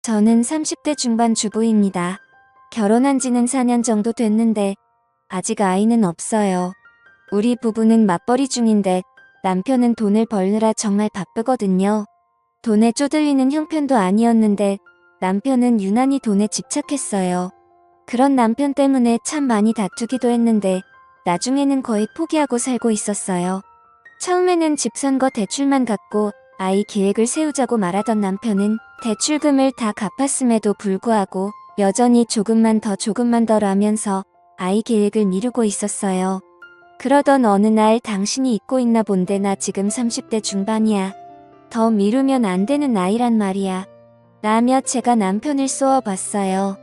저는 30대 중반 주부입니다. 결혼한 지는 4년 정도 됐는데 아직 아이는 없어요. 우리 부부는 맞벌이 중인데 남편은 돈을 벌느라 정말 바쁘거든요. 돈에 쪼들리는 형편도 아니었는데 남편은 유난히 돈에 집착했어요. 그런 남편 때문에 참 많이 다투기도 했는데 나중에는 거의 포기하고 살고 있었어요. 처음에는 집 산 거 대출만 갚고 아이 계획을 세우자고 말하던 남편은 대출금을 다 갚았음에도 불구하고 여전히 조금만 더 라면서 아이 계획을 미루고 있었어요. 그러던 어느 날 당신이 잊고 있나 본데 나 지금 30대 중반이야. 더 미루면 안 되는 나이란 말이야. 라며 제가 남편을 쏘아봤어요.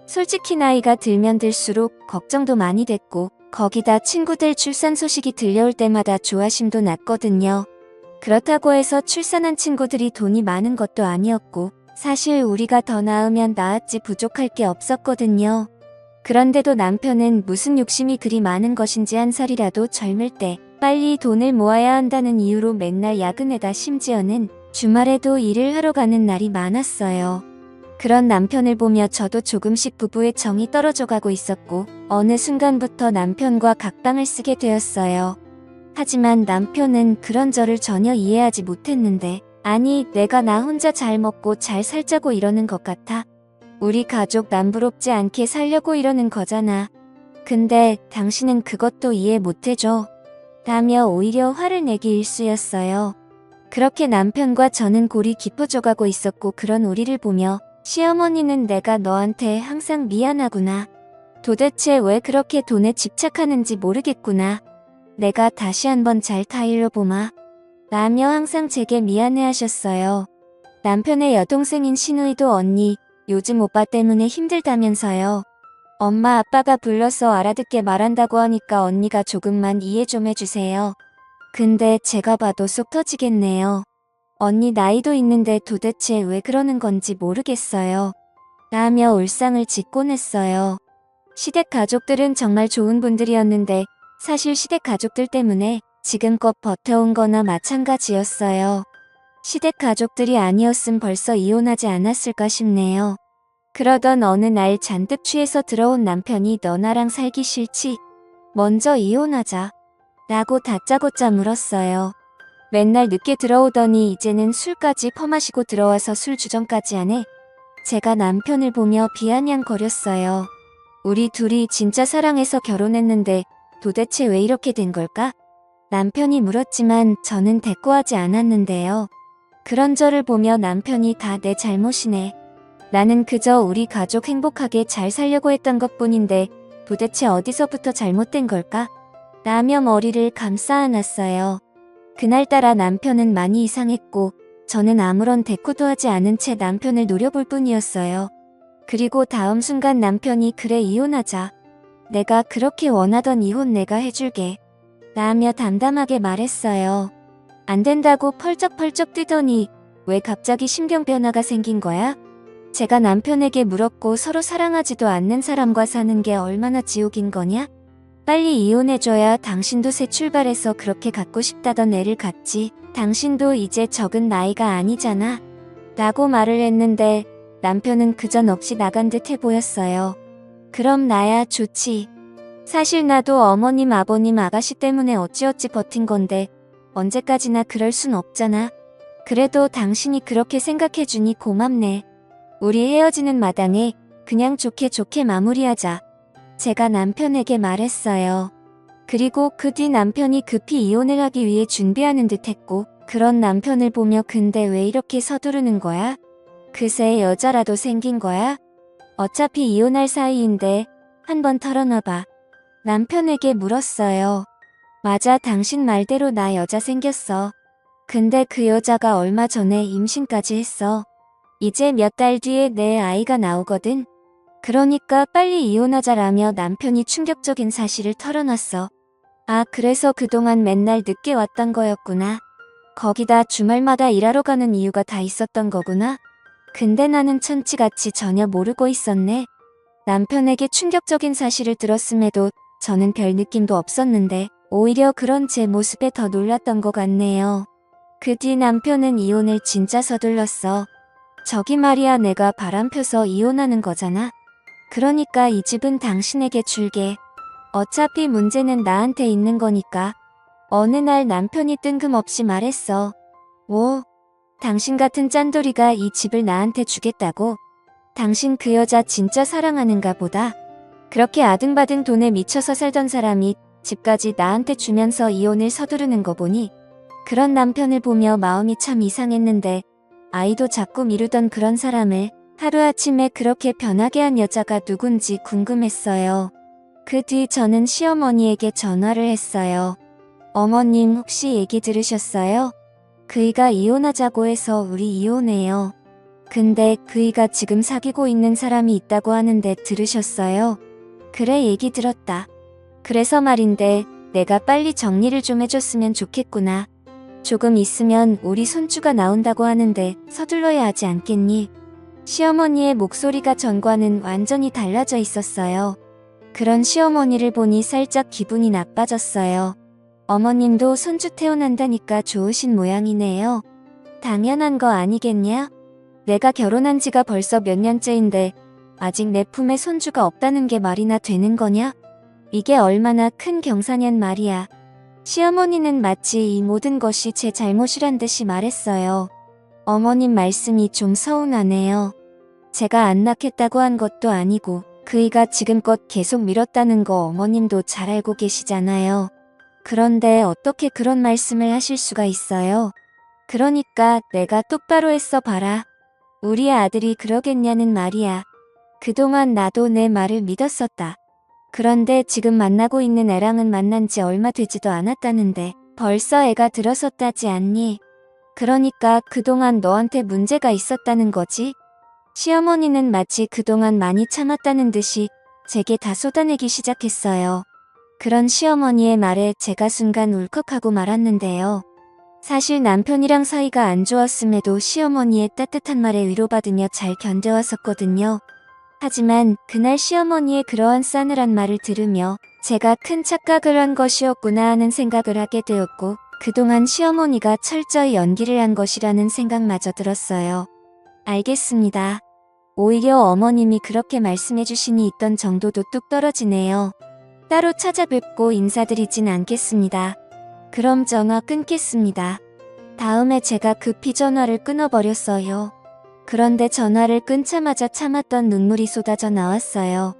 솔직히 나이가 들면 들수록 걱정도 많이 됐고 거기다 친구들 출산 소식이 들려올 때마다 조바심도 났거든요. 그렇다고 해서 출산한 친구들이 돈이 많은 것도 아니었고 사실 우리가 더 낳으면 낳았지 부족할 게 없었거든요. 그런데도 남편은 무슨 욕심이 그리 많은 것인지 한 살이라도 젊을 때 빨리 돈을 모아야 한다는 이유로 맨날 야근에다 심지어는 주말에도 일을 하러 가는 날이 많았어요. 그런 남편을 보며 저도 조금씩 부부의 정이 떨어져 가고 있었고 어느 순간부터 남편과 각방을 쓰게 되었어요. 하지만 남편은 그런 저를 전혀 이해하지 못했는데 아니 내가 나 혼자 잘 먹고 잘 살자고 이러는 것 같아. 우리 가족 남부럽지 않게 살려고 이러는 거잖아. 근데 당신은 그것도 이해 못해줘. 라며 오히려 화를 내기 일쑤였어요. 그렇게 남편과 저는 골이 깊어져 가고 있었고 그런 우리를 보며 시어머니는 내가 너한테 항상 미안하구나. 도대체 왜 그렇게 돈에 집착하는지 모르겠구나. 내가 다시 한번 잘 타일러보마. 라며 항상 제게 미안해하셨어요. 남편의 여동생인 시누이도 언니, 요즘 오빠 때문에 힘들다면서요. 엄마 아빠가 불러서 알아듣게 말한다고 하니까 언니가 조금만 이해 좀 해주세요. 근데 제가 봐도 속 터지겠네요. 언니 나이도 있는데 도대체 왜 그러는 건지 모르겠어요. 라며 울상을 짓곤 했어요. 시댁 가족들은 정말 좋은 분들이었는데 사실 시댁 가족들 때문에 지금껏 버텨온 거나 마찬가지였어요. 시댁 가족들이 아니었음 벌써 이혼하지 않았을까 싶네요. 그러던 어느 날 잔뜩 취해서 들어온 남편이 너 나랑 살기 싫지? 먼저 이혼하자. 라고 다짜고짜 물었어요. 맨날 늦게 들어오더니 이제는 술까지 퍼마시고 들어와서 술 주정까지 하네. 제가 남편을 보며 비아냥거렸어요. 우리 둘이 진짜 사랑해서 결혼했는데 도대체 왜 이렇게 된 걸까? 남편이 물었지만 저는 대꾸하지 않았는데요. 그런 저를 보며 남편이 다 내 잘못이네. 나는 그저 우리 가족 행복하게 잘 살려고 했던 것뿐인데 도대체 어디서부터 잘못된 걸까? 라며 머리를 감싸 안았어요. 그날따라 남편은 많이 이상했고 저는 아무런 대꾸도 하지 않은 채 남편을 노려볼 뿐이었어요. 그리고 다음 순간 남편이 그래 이혼하자. 내가 그렇게 원하던 이혼 내가 해줄게. 라며 담담하게 말했어요. 안 된다고 펄쩍펄쩍 뛰더니 왜 갑자기 심경 변화가 생긴 거야? 제가 남편에게 물었고 서로 사랑하지도 않는 사람과 사는 게 얼마나 지옥인 거냐? 빨리 이혼해줘야 당신도 새 출발해서 그렇게 갖고 싶다던 애를 갖지. 당신도 이제 적은 나이가 아니잖아. 라고 말을 했는데 남편은 그전없이 나간 듯 해 보였어요. 그럼 나야 좋지. 사실 나도 어머님 아버님 아가씨 때문에 어찌어찌 버틴 건데 언제까지나 그럴 순 없잖아. 그래도 당신이 그렇게 생각해주니 고맙네. 우리 헤어지는 마당에 그냥 좋게 좋게 마무리하자. 제가 남편에게 말했어요. 그리고 그 뒤 남편이 급히 이혼을 하기 위해 준비하는 듯 했고 그런 남편을 보며 근데 왜 이렇게 서두르는 거야? 그새 여자라도 생긴 거야? 어차피 이혼할 사이인데 한번 털어놔봐. 남편에게 물었어요. 맞아 당신 말대로 나 여자 생겼어. 근데 그 여자가 얼마 전에 임신까지 했어. 이제 몇 달 뒤에 내 아이가 나오거든. 그러니까 빨리 이혼하자라며 남편이 충격적인 사실을 털어놨어. 아 그래서 그동안 맨날 늦게 왔던 거였구나. 거기다 주말마다 일하러 가는 이유가 다 있었던 거구나. 근데 나는 천치같이 전혀 모르고 있었네. 남편에게 충격적인 사실을 들었음에도 저는 별 느낌도 없었는데 오히려 그런 제 모습에 더 놀랐던 것 같네요. 그 뒤 남편은 이혼을 진짜 서둘렀어. 저기 말이야 내가 바람펴서 이혼하는 거잖아. 그러니까 이 집은 당신에게 줄게. 어차피 문제는 나한테 있는 거니까. 어느 날 남편이 뜬금없이 말했어. 뭐? 당신 같은 짠돌이가 이 집을 나한테 주겠다고? 당신 그 여자 진짜 사랑하는가 보다. 그렇게 아등바등 돈에 미쳐서 살던 사람이 집까지 나한테 주면서 이혼을 서두르는 거 보니 그런 남편을 보며 마음이 참 이상했는데 아이도 자꾸 미루던 그런 사람을 하루아침에 그렇게 변하게 한 여자가 누군지 궁금했어요. 그 뒤 저는 시어머니에게 전화를 했어요. 어머님 혹시 얘기 들으셨어요? 그이가 이혼하자고 해서 우리 이혼해요. 근데 그이가 지금 사귀고 있는 사람이 있다고 하는데 들으셨어요? 그래 얘기 들었다. 그래서 말인데 내가 빨리 정리를 좀 해줬으면 좋겠구나. 조금 있으면 우리 손주가 나온다고 하는데 서둘러야 하지 않겠니? 시어머니의 목소리가 전과는 완전히 달라져 있었어요. 그런 시어머니를 보니 살짝 기분이 나빠졌어요. 어머님도 손주 태어난다니까 좋으신 모양이네요. 당연한 거 아니겠냐? 내가 결혼한 지가 벌써 몇 년째인데 아직 내 품에 손주가 없다는 게 말이나 되는 거냐? 이게 얼마나 큰 경사냔 말이야. 시어머니는 마치 이 모든 것이 제 잘못이란 듯이 말했어요. 어머님 말씀이 좀 서운하네요. 제가 안 낳겠다고 한 것도 아니고 그이가 지금껏 계속 미뤘다는 거 어머님도 잘 알고 계시잖아요. 그런데 어떻게 그런 말씀을 하실 수가 있어요? 그러니까 내가 똑바로 했어 봐라. 우리 아들이 그러겠냐는 말이야. 그동안 나도 내 말을 믿었었다. 그런데 지금 만나고 있는 애랑은 만난 지 얼마 되지도 않았다는데 벌써 애가 들어섰다지 않니? 그러니까 그동안 너한테 문제가 있었다는 거지? 시어머니는 마치 그동안 많이 참았다는 듯이 제게 다 쏟아내기 시작했어요. 그런 시어머니의 말에 제가 순간 울컥하고 말았는데요. 사실 남편이랑 사이가 안 좋았음에도 시어머니의 따뜻한 말에 위로받으며 잘 견뎌왔었거든요. 하지만 그날 시어머니의 그러한 싸늘한 말을 들으며 제가 큰 착각을 한 것이었구나 하는 생각을 하게 되었고 그동안 시어머니가 철저히 연기를 한 것이라는 생각마저 들었어요. 알겠습니다. 오히려 어머님이 그렇게 말씀해 주시니 있던 정도도 뚝 떨어지네요. 따로 찾아뵙고 인사드리진 않겠습니다. 그럼 전화 끊겠습니다. 다음에 제가 급히 전화를 끊어버렸어요. 그런데 전화를 끊자마자 참았던 눈물이 쏟아져 나왔어요.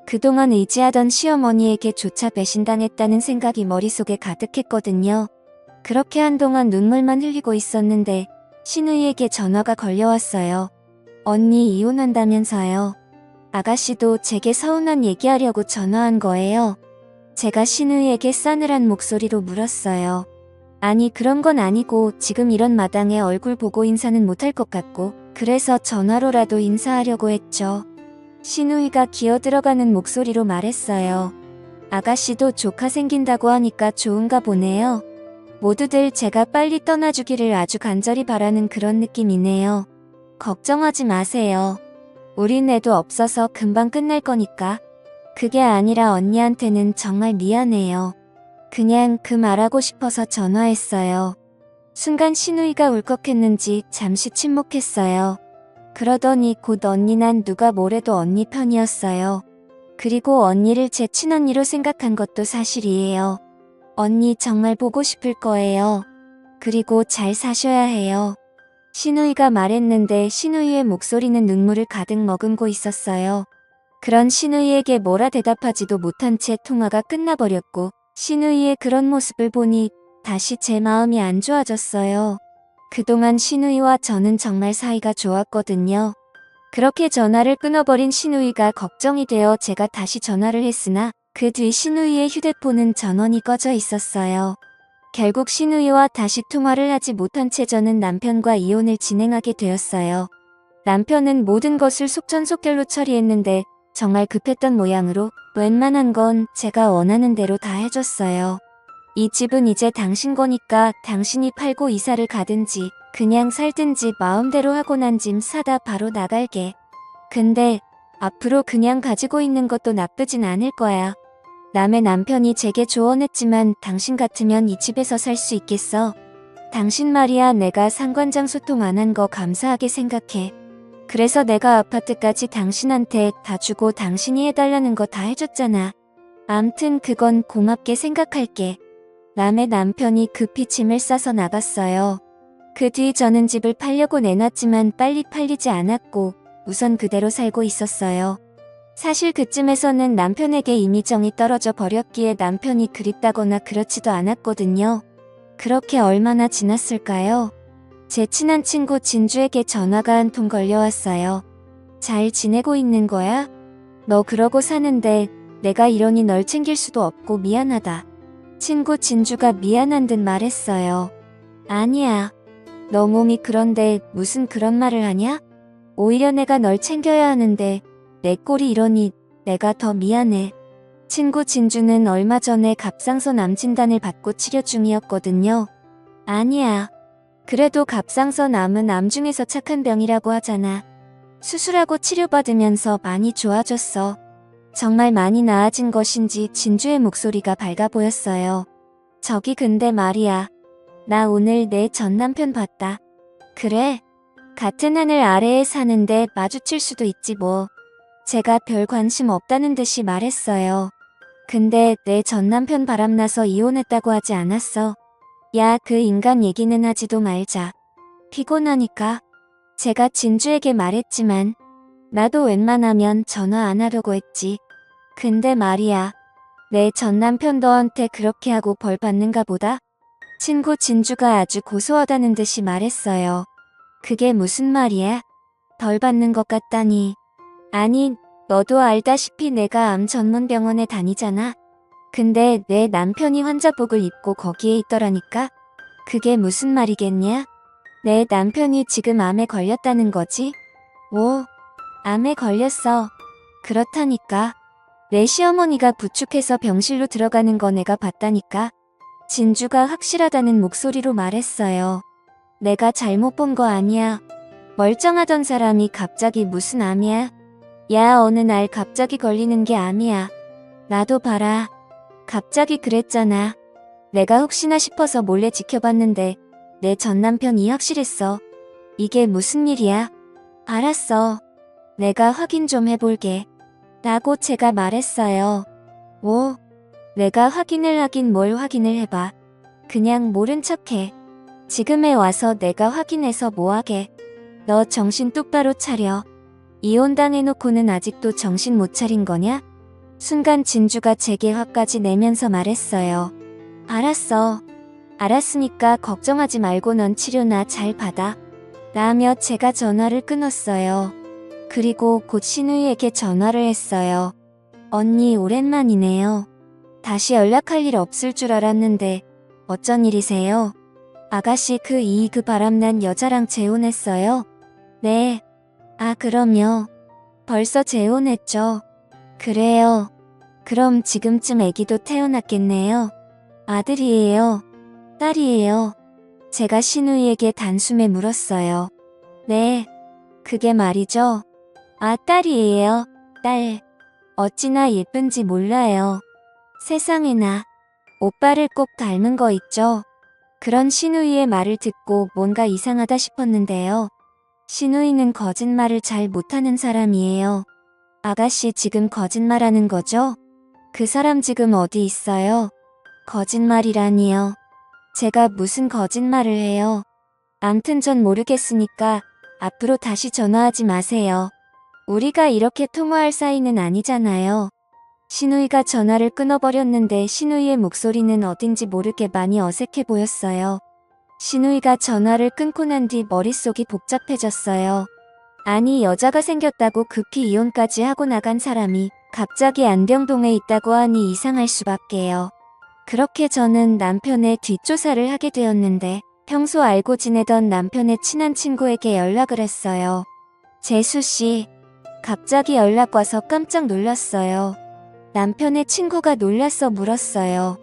그동안 의지하던 시어머니에게조차 배신당했다는 생각이 머릿속에 가득했거든요. 그렇게 한동안 눈물만 흘리고 있었는데 신우이에게 전화가 걸려왔어요. 언니 이혼한다면서요. 아가씨도 제게 서운한 얘기하려고 전화한 거예요. 제가 신우이에게 싸늘한 목소리로 물었어요. 아니 그런 건 아니고 지금 이런 마당에 얼굴 보고 인사는 못할 것 같고 그래서 전화로라도 인사하려고 했죠. 신우이가 기어들어가는 목소리로 말했어요. 아가씨도 조카 생긴다고 하니까 좋은가 보네요. 모두들 제가 빨리 떠나주기를 아주 간절히 바라는 그런 느낌이네요. 걱정하지 마세요. 우린 애도 없어서 금방 끝날 거니까. 그게 아니라 언니한테는 정말 미안해요. 그냥 그 말하고 싶어서 전화했어요. 순간 신우이가 울컥했는지 잠시 침묵했어요. 그러더니 곧 언니 난 누가 뭐래도 언니 편이었어요. 그리고 언니를 제 친언니로 생각한 것도 사실이에요. 언니 정말 보고 싶을 거예요. 그리고 잘 사셔야 해요. 신우이가 말했는데 신우이의 목소리는 눈물을 가득 머금고 있었어요. 그런 신우이에게 뭐라 대답하지도 못한 채 통화가 끝나버렸고 신우이의 그런 모습을 보니 다시 제 마음이 안 좋아졌어요. 그동안 신우이와 저는 정말 사이가 좋았거든요. 그렇게 전화를 끊어버린 신우이가 걱정이 되어 제가 다시 전화를 했으나 그 뒤 신우이의 휴대폰은 전원이 꺼져 있었어요. 결국 신우이와 다시 통화를 하지 못한 채 저는 남편과 이혼을 진행하게 되었어요. 남편은 모든 것을 속전속결로 처리했는데 정말 급했던 모양으로 웬만한 건 제가 원하는 대로 다 해줬어요. 이 집은 이제 당신 거니까 당신이 팔고 이사를 가든지 그냥 살든지 마음대로 하고 난 짐 사다 바로 나갈게. 근데 앞으로 그냥 가지고 있는 것도 나쁘진 않을 거야. 남의 남편이 제게 조언했지만 당신 같으면 이 집에서 살 수 있겠어. 당신 말이야 내가 상관장 소통 안 한 거 감사하게 생각해. 그래서 내가 아파트까지 당신한테 다 주고 당신이 해달라는 거 다 해줬잖아. 암튼 그건 고맙게 생각할게. 남의 남편이 급히 짐을 싸서 나갔어요. 그 뒤 저는 집을 팔려고 내놨지만 빨리 팔리지 않았고 우선 그대로 살고 있었어요. 사실 그쯤에서는 남편에게 이미 정이 떨어져 버렸기에 남편이 그립다거나 그렇지도 않았거든요. 그렇게 얼마나 지났을까요? 제 친한 친구 진주에게 전화가 한 통 걸려왔어요. 잘 지내고 있는 거야? 너 그러고 사는데 내가 이러니 널 챙길 수도 없고 미안하다. 친구 진주가 미안한 듯 말했어요. 아니야. 너 몸이 그런데 무슨 그런 말을 하냐? 오히려 내가 널 챙겨야 하는데 내 꼴이 이러니 내가 더 미안해. 친구 진주는 얼마 전에 갑상선 암 진단을 받고 치료 중이었거든요. 아니야. 그래도 갑상선 암은 암 중에서 착한 병이라고 하잖아. 수술하고 치료받으면서 많이 좋아졌어. 정말 많이 나아진 것인지 진주의 목소리가 밝아 보였어요. 저기 근데 말이야. 나 오늘 내 전 남편 봤다. 그래? 같은 하늘 아래에 사는데 마주칠 수도 있지 뭐. 제가 별 관심 없다는 듯이 말했어요. 근데 내 전 남편 바람나서 이혼했다고 하지 않았어? 야, 그 인간 얘기는 하지도 말자. 피곤하니까. 제가 진주에게 말했지만 나도 웬만하면 전화 안 하려고 했지. 근데 말이야. 내 전 남편 너한테 그렇게 하고 벌 받는가 보다? 친구 진주가 아주 고소하다는 듯이 말했어요. 그게 무슨 말이야? 벌 받는 것 같다니. 아니, 너도 알다시피 내가 암 전문 병원에 다니잖아. 근데 내 남편이 환자복을 입고 거기에 있더라니까? 그게 무슨 말이겠냐? 내 남편이 지금 암에 걸렸다는 거지? 오, 암에 걸렸어. 그렇다니까. 내 시어머니가 부축해서 병실로 들어가는 거 내가 봤다니까. 진주가 확실하다는 목소리로 말했어요. 내가 잘못 본 거 아니야. 멀쩡하던 사람이 갑자기 무슨 암이야? 야, 어느 날 갑자기 걸리는 게 암이야. 나도 봐라. 갑자기 그랬잖아. 내가 혹시나 싶어서 몰래 지켜봤는데 내 전 남편이 확실했어. 이게 무슨 일이야? 알았어. 내가 확인 좀 해볼게. 라고 제가 말했어요. 오, 내가 확인을 하긴 뭘 확인을 해봐. 그냥 모른 척해. 지금에 와서 내가 확인해서 뭐하게. 너 정신 똑바로 차려. 이혼당해놓고는 아직도 정신 못 차린 거냐? 순간 진주가 제게 화까지 내면서 말했어요. 알았어. 알았으니까 걱정하지 말고 넌 치료나 잘 받아. 라며 제가 전화를 끊었어요. 그리고 곧 신우이에게 전화를 했어요. 언니 오랜만이네요. 다시 연락할 일 없을 줄 알았는데 어쩐 일이세요? 아가씨 그 바람난 여자랑 재혼했어요? 네. 아 그럼요. 벌써 재혼했죠. 그래요. 그럼 지금쯤 아기도 태어났겠네요. 아들이에요? 딸이에요? 제가 신우이에게 단숨에 물었어요. 네. 그게 말이죠. 아 딸이에요. 딸. 어찌나 예쁜지 몰라요. 세상에나. 오빠를 꼭 닮은 거 있죠? 그런 신우이의 말을 듣고 뭔가 이상하다 싶었는데요. 신우이는 거짓말을 잘 못하는 사람이에요. 아가씨 지금 거짓말하는 거죠? 그 사람 지금 어디 있어요? 거짓말이라니요. 제가 무슨 거짓말을 해요? 암튼 전 모르겠으니까 앞으로 다시 전화하지 마세요. 우리가 이렇게 통화할 사이는 아니잖아요. 신우이가 전화를 끊어버렸는데 신우이의 목소리는 어딘지 모르게 많이 어색해 보였어요. 신우이가 전화를 끊고 난 뒤 머릿속이 복잡해졌어요. 아니 여자가 생겼다고 급히 이혼까지 하고 나간 사람이 갑자기 안병동에 있다고 하니 이상할 수밖에요. 그렇게 저는 남편의 뒷조사를 하게 되었는데 평소 알고 지내던 남편의 친한 친구에게 연락을 했어요. 재수씨, 갑자기 연락 와서 깜짝 놀랐어요. 남편의 친구가 놀라서 물었어요.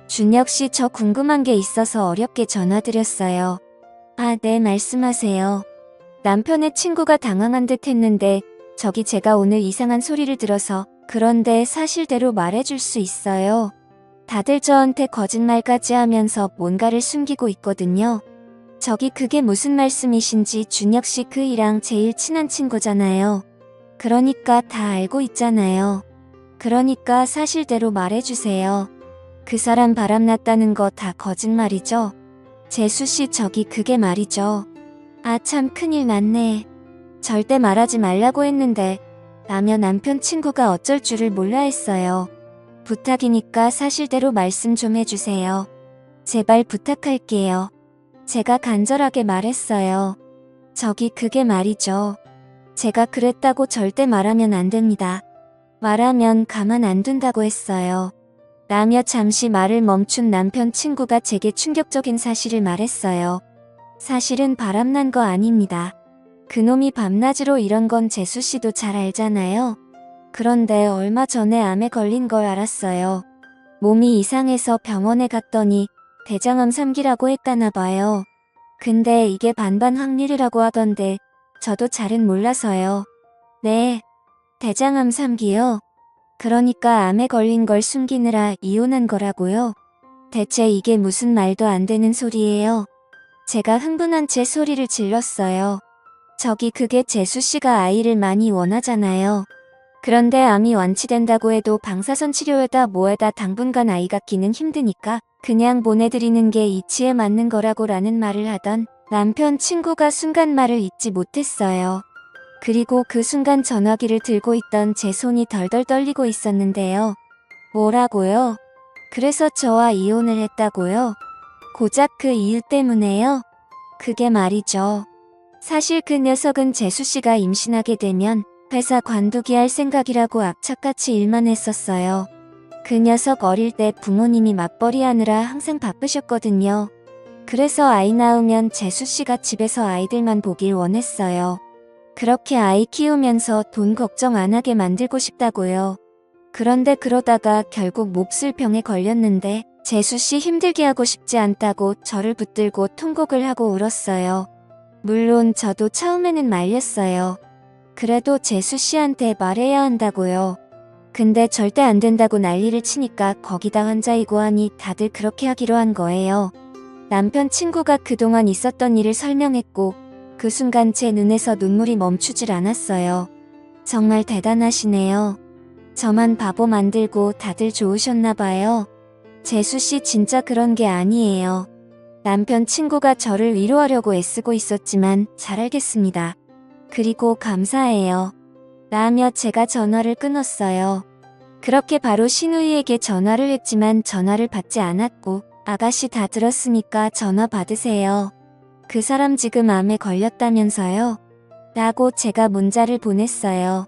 준혁씨 저 궁금한 게 있어서 어렵게 전화드렸어요. 아, 네 말씀하세요. 남편의 친구가 당황한 듯 했는데 저기 제가 오늘 이상한 소리를 들어서 그런데 사실대로 말해줄 수 있어요. 다들 저한테 거짓말까지 하면서 뭔가를 숨기고 있거든요. 저기 그게 무슨 말씀이신지 준혁 씨 그이랑 제일 친한 친구잖아요. 그러니까 다 알고 있잖아요. 그러니까 사실대로 말해주세요. 그 사람 바람났다는 거 다 거짓말이죠? 재수 씨 저기 그게 말이죠. 아 참 큰일 났네. 절대 말하지 말라고 했는데 라며 남편 친구가 어쩔 줄을 몰라 했어요. 부탁이니까 사실대로 말씀 좀 해주세요. 제발 부탁할게요. 제가 간절하게 말했어요. 저기 그게 말이죠. 제가 그랬다고 절대 말하면 안 됩니다. 말하면 가만 안 둔다고 했어요. 라며 잠시 말을 멈춘 남편 친구가 제게 충격적인 사실을 말했어요. 사실은 바람난 거 아닙니다. 그놈이 밤낮으로 이런 건 재수 씨도 잘 알잖아요. 그런데 얼마 전에 암에 걸린 걸 알았어요. 몸이 이상해서 병원에 갔더니 대장암 3기라고 했다나 봐요. 근데 이게 반반 확률이라고 하던데 저도 잘은 몰라서요. 네, 대장암 3기요? 그러니까 암에 걸린 걸 숨기느라 이혼한 거라고요? 대체 이게 무슨 말도 안 되는 소리예요? 제가 흥분한 채 소리를 질렀어요. 저기 그게 재수 씨가 아이를 많이 원하잖아요. 그런데 암이 완치된다고 해도 방사선 치료에다 뭐에다 당분간 아이 갖기는 힘드니까 그냥 보내드리는 게 이치에 맞는 거라고라는 말을 하던 남편 친구가 순간 말을 잇지 못했어요. 그리고 그 순간 전화기를 들고 있던 제 손이 덜덜 떨리고 있었는데요. 뭐라고요? 그래서 저와 이혼을 했다고요? 고작 그 이유 때문에요? 그게 말이죠. 사실 그 녀석은 재수 씨가 임신하게 되면 회사 관두기 할 생각이라고 악착같이 일만 했었어요. 그 녀석 어릴 때 부모님이 맞벌이 하느라 항상 바쁘셨거든요. 그래서 아이 낳으면 재수 씨가 집에서 아이들만 보길 원했어요. 그렇게 아이 키우면서 돈 걱정 안 하게 만들고 싶다고요. 그런데 그러다가 결국 몹쓸 병에 걸렸는데 재수 씨 힘들게 하고 싶지 않다고 저를 붙들고 통곡을 하고 울었어요. 물론 저도 처음에는 말렸어요. 그래도 재수 씨한테 말해야 한다고요. 근데 절대 안 된다고 난리를 치니까 거기다 환자이고 하니 다들 그렇게 하기로 한 거예요. 남편 친구가 그동안 있었던 일을 설명했고 그 순간 제 눈에서 눈물이 멈추질 않았어요. 정말 대단하시네요. 저만 바보 만들고 다들 좋으셨나 봐요. 재수 씨 진짜 그런 게 아니에요. 남편 친구가 저를 위로하려고 애쓰고 있었지만 잘 알겠습니다. 그리고 감사해요. 라며 제가 전화를 끊었어요. 그렇게 바로 신우이에게 전화를 했지만 전화를 받지 않았고 아가씨 다 들었으니까 전화 받으세요. 그 사람 지금 암에 걸렸다면서요? 라고 제가 문자를 보냈어요.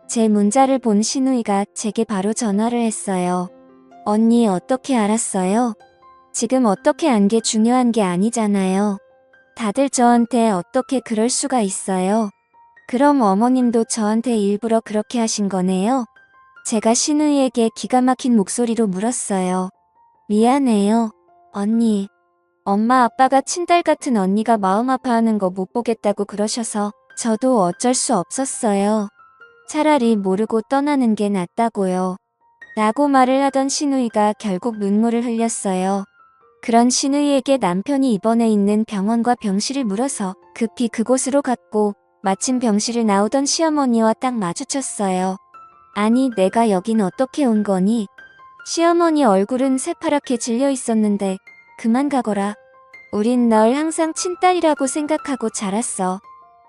제 문자를 본 신우이가 제게 바로 전화를 했어요. 언니 어떻게 알았어요? 지금 어떻게 안 게 중요한 게 아니잖아요. 다들 저한테 어떻게 그럴 수가 있어요? 그럼 어머님도 저한테 일부러 그렇게 하신 거네요? 제가 신우이에게 기가 막힌 목소리로 물었어요. 미안해요, 언니. 엄마 아빠가 친딸 같은 언니가 마음 아파하는 거 못 보겠다고 그러셔서 저도 어쩔 수 없었어요. 차라리 모르고 떠나는 게 낫다고요. 라고 말을 하던 신우이가 결국 눈물을 흘렸어요. 그런 신우이에게 남편이 입원해 있는 병원과 병실을 물어서 급히 그곳으로 갔고 마침 병실을 나오던 시어머니와 딱 마주쳤어요. 아니 내가 여긴 어떻게 온 거니? 시어머니 얼굴은 새파랗게 질려 있었는데 그만 가거라. 우린 널 항상 친딸이라고 생각하고 자랐어.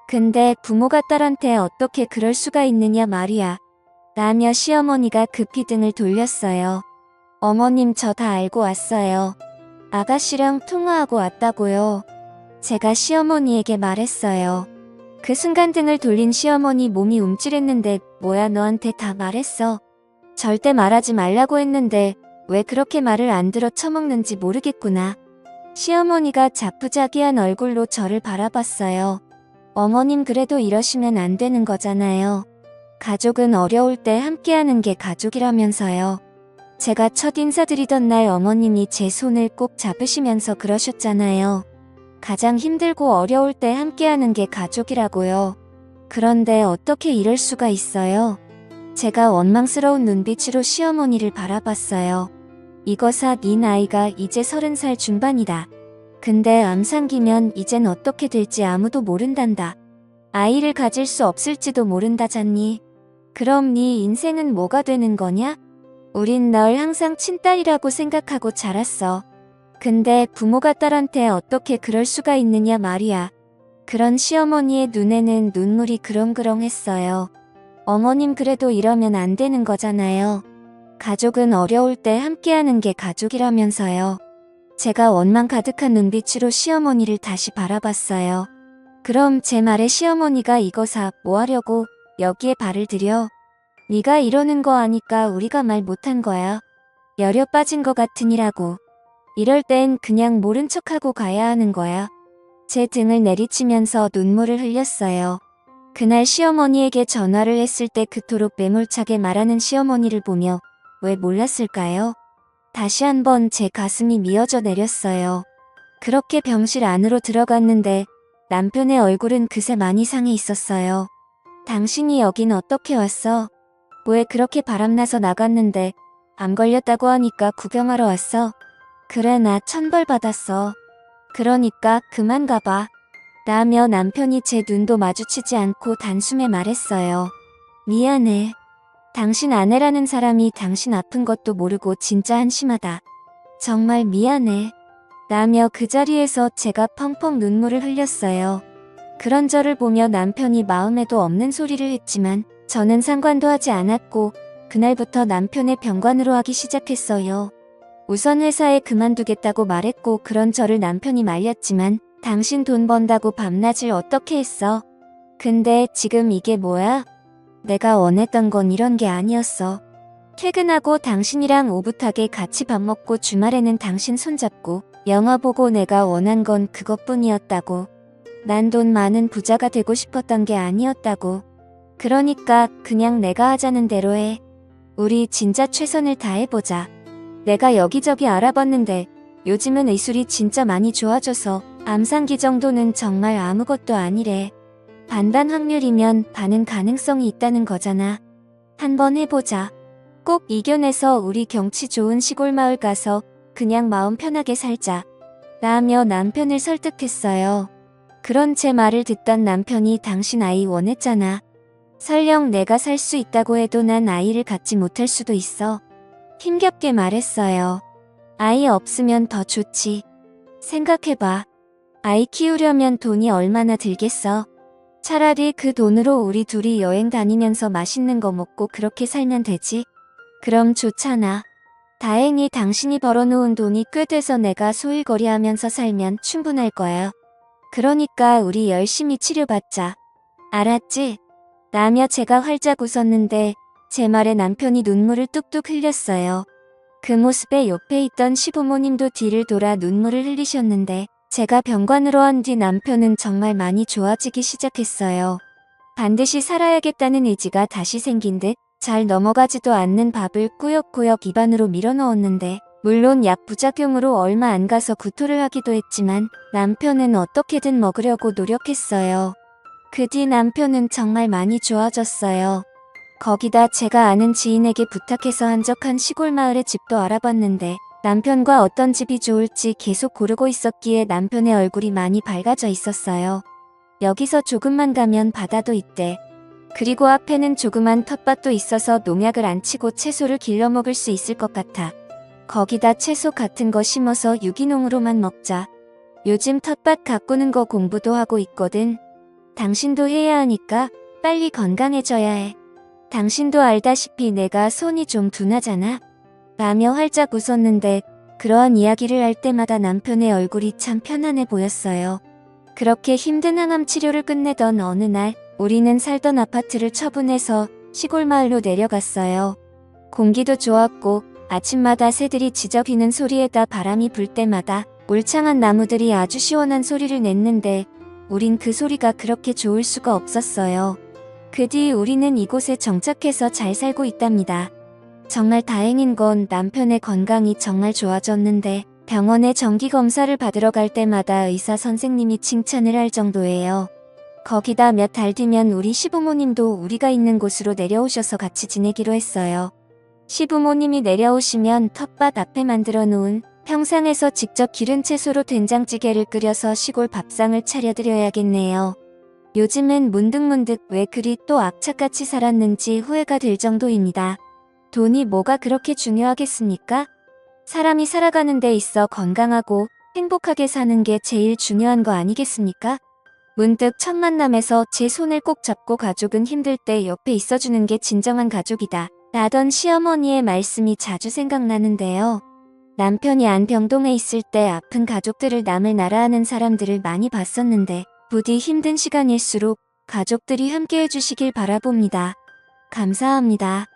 근데 부모가 딸한테 어떻게 그럴 수가 있느냐 말이야. 라며 시어머니가 급히 등을 돌렸어요. 어머님 저 다 알고 왔어요. 아가씨랑 통화하고 왔다고요. 제가 시어머니에게 말했어요. 그 순간 등을 돌린 시어머니 몸이 움찔했는데 뭐야 너한테 다 말했어. 절대 말하지 말라고 했는데 왜 그렇게 말을 안 들어 처먹는지 모르겠구나. 시어머니가 자푸자기한 얼굴로 저를 바라봤어요. 어머님 그래도 이러시면 안 되는 거잖아요. 가족은 어려울 때 함께하는 게 가족이라면서요. 제가 첫 인사드리던 날 어머님이 제 손을 꼭 잡으시면서 그러셨잖아요. 가장 힘들고 어려울 때 함께하는 게 가족이라고요. 그런데 어떻게 이럴 수가 있어요? 제가 원망스러운 눈빛으로 시어머니를 바라봤어요. 이거사 네 나이가 이제 30살 중반이다. 근데 암 상기면 이젠 어떻게 될지 아무도 모른단다. 아이를 가질 수 없을지도 모른다잖니. 그럼 네 인생은 뭐가 되는 거냐? 우린 널 항상 친딸이라고 생각하고 자랐어. 근데 부모가 딸한테 어떻게 그럴 수가 있느냐 말이야. 그런 시어머니의 눈에는 눈물이 그렁그렁했어요. 어머님 그래도 이러면 안 되는 거잖아요. 가족은 어려울 때 함께하는 게 가족이라면서요. 제가 원망 가득한 눈빛으로 시어머니를 다시 바라봤어요. 그럼 제 말에 시어머니가 이거사 뭐 하려고 여기에 발을 들여? 네가 이러는 거 아니까 우리가 말 못한 거야. 여려 빠진 거 같으니라고. 이럴 땐 그냥 모른 척하고 가야 하는 거야. 제 등을 내리치면서 눈물을 흘렸어요. 그날 시어머니에게 전화를 했을 때 그토록 매몰차게 말하는 시어머니를 보며 왜 몰랐을까요? 다시 한번 제 가슴이 미어져 내렸어요. 그렇게 병실 안으로 들어갔는데 남편의 얼굴은 그새 많이 상해 있었어요. 당신이 여긴 어떻게 왔어? 왜 그렇게 바람나서 나갔는데 암 걸렸다고 하니까 구경하러 왔어? 그래 나 천벌 받았어. 그러니까 그만 가봐. 라며 남편이 제 눈도 마주치지 않고 단숨에 말했어요. 미안해. 당신 아내라는 사람이 당신 아픈 것도 모르고 진짜 한심하다. 정말 미안해. 라며 그 자리에서 제가 펑펑 눈물을 흘렸어요. 그런 저를 보며 남편이 마음에도 없는 소리를 했지만 저는 상관도 하지 않았고 그날부터 남편의 병관으로 하기 시작했어요. 우선 회사에 그만두겠다고 말했고 그런 저를 남편이 말렸지만 당신 돈 번다고 밤낮을 어떻게 했어? 근데 지금 이게 뭐야? 내가 원했던 건 이런 게 아니었어. 퇴근하고 당신이랑 오붓하게 같이 밥 먹고 주말에는 당신 손잡고 영화 보고 내가 원한 건 그것뿐이었다고. 난 돈 많은 부자가 되고 싶었던 게 아니었다고. 그러니까 그냥 내가 하자는 대로 해. 우리 진짜 최선을 다해보자. 내가 여기저기 알아봤는데 요즘은 의술이 진짜 많이 좋아져서 암상기 정도는 정말 아무것도 아니래. 반반 확률이면 반은 가능성이 있다는 거잖아. 한번 해보자. 꼭 이겨내서 우리 경치 좋은 시골 마을 가서 그냥 마음 편하게 살자. 라며 남편을 설득했어요. 그런 제 말을 듣던 남편이 당신 아이 원했잖아. 설령 내가 살 수 있다고 해도 난 아이를 갖지 못할 수도 있어. 힘겹게 말했어요. 아이 없으면 더 좋지. 생각해봐. 아이 키우려면 돈이 얼마나 들겠어. 차라리 그 돈으로 우리 둘이 여행 다니면서 맛있는 거 먹고 그렇게 살면 되지. 그럼 좋잖아. 다행히 당신이 벌어놓은 돈이 꽤 돼서 내가 소일거리하면서 살면 충분할 거야. 그러니까 우리 열심히 치료받자. 알았지? 라며 제가 활짝 웃었는데 제 말에 남편이 눈물을 뚝뚝 흘렸어요. 그 모습에 옆에 있던 시부모님도 뒤를 돌아 눈물을 흘리셨는데 제가 병관으로 한 뒤 남편은 정말 많이 좋아지기 시작했어요. 반드시 살아야겠다는 의지가 다시 생긴 듯 잘 넘어가지도 않는 밥을 꾸역꾸역 입안으로 밀어넣었는데 물론 약 부작용으로 얼마 안 가서 구토를 하기도 했지만 남편은 어떻게든 먹으려고 노력했어요. 그 뒤 남편은 정말 많이 좋아졌어요. 거기다 제가 아는 지인에게 부탁해서 한적한 시골 마을의 집도 알아봤는데 남편과 어떤 집이 좋을지 계속 고르고 있었기에 남편의 얼굴이 많이 밝아져 있었어요. 여기서 조금만 가면 바다도 있대. 그리고 앞에는 조그만 텃밭도 있어서 농약을 안 치고 채소를 길러 먹을 수 있을 것 같아. 거기다 채소 같은 거 심어서 유기농으로만 먹자. 요즘 텃밭 가꾸는 거 공부도 하고 있거든. 당신도 해야 하니까 빨리 건강해져야 해. 당신도 알다시피 내가 손이 좀 둔하잖아. 라며 활짝 웃었는데 그러한 이야기를 할 때마다 남편의 얼굴이 참 편안해 보였어요. 그렇게 힘든 항암 치료를 끝내던 어느 날 우리는 살던 아파트를 처분해서 시골 마을로 내려갔어요. 공기도 좋았고 아침마다 새들이 지저귀는 소리에다 바람이 불 때마다 울창한 나무들이 아주 시원한 소리를 냈는데 우린 그 소리가 그렇게 좋을 수가 없었어요. 그 뒤 우리는 이곳에 정착해서 잘 살고 있답니다. 정말 다행인 건 남편의 건강이 정말 좋아졌는데 병원에 정기검사를 받으러 갈 때마다 의사 선생님이 칭찬을 할 정도예요. 거기다 몇 달 뒤면 우리 시부모님도 우리가 있는 곳으로 내려오셔서 같이 지내기로 했어요. 시부모님이 내려오시면 텃밭 앞에 만들어 놓은 평상에서 직접 기른 채소로 된장찌개를 끓여서 시골 밥상을 차려드려야겠네요. 요즘은 문득문득 왜 그리 또 악착같이 살았는지 후회가 될 정도입니다. 돈이 뭐가 그렇게 중요하겠습니까? 사람이 살아가는 데 있어 건강하고 행복하게 사는 게 제일 중요한 거 아니겠습니까? 문득 첫 만남에서 제 손을 꼭 잡고 가족은 힘들 때 옆에 있어주는 게 진정한 가족이다 라던 시어머니의 말씀이 자주 생각나는데요. 남편이 안병동에 있을 때 아픈 가족들을 남을 나라하는 사람들을 많이 봤었는데 부디 힘든 시간일수록 가족들이 함께 해주시길 바라봅니다. 감사합니다.